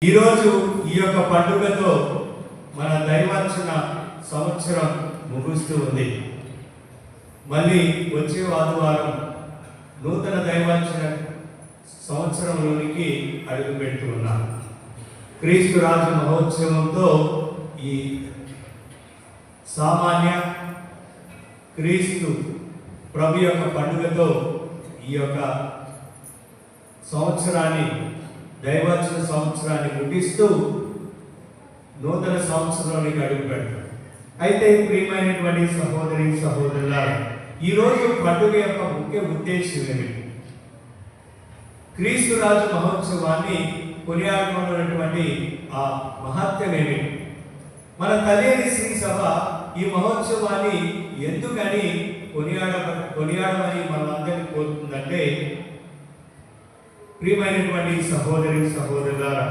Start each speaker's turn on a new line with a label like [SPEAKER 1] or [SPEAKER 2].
[SPEAKER 1] ఈరోజు ఈ యొక్క పండుగతో మన దైవార్చన సంవత్సరం ముగుస్తూ ఉంది. మళ్ళీ వచ్చే ఆదివారం నూతన దైవార్చన సంవత్సరంలోనికి అడుగు పెడుతూ ఉన్నాం. క్రీస్తు రాజు మహోత్సవంతో ఈ సామాన్య క్రీస్తు ప్రభు యొక్క పండుగతో ఈ యొక్క సంవత్సరాన్ని దైవార్చన సంవత్సరాన్ని ముగిస్తూ నూతన సంవత్సరంలోనికి అడుగు పెడతాం. అయితే ప్రియమైనటువంటి సహోదరి సహోదరులారా, ఈరోజు పండుగ యొక్క ముఖ్య ఉద్దేశం ఏమిటి? క్రీస్తు రాజు మహోత్సవాన్ని కొనియాడుకున్నటువంటి ఆ మహత్యం ఏమిటి? మన తల్లి శ్రీ సభ ఈ మహోత్సవాన్ని ఎందుకని కొనియాడమని మనందరినీ కోరుతుందంటే, ప్రియమైనటువంటి సహోదరి సహోదరులారా,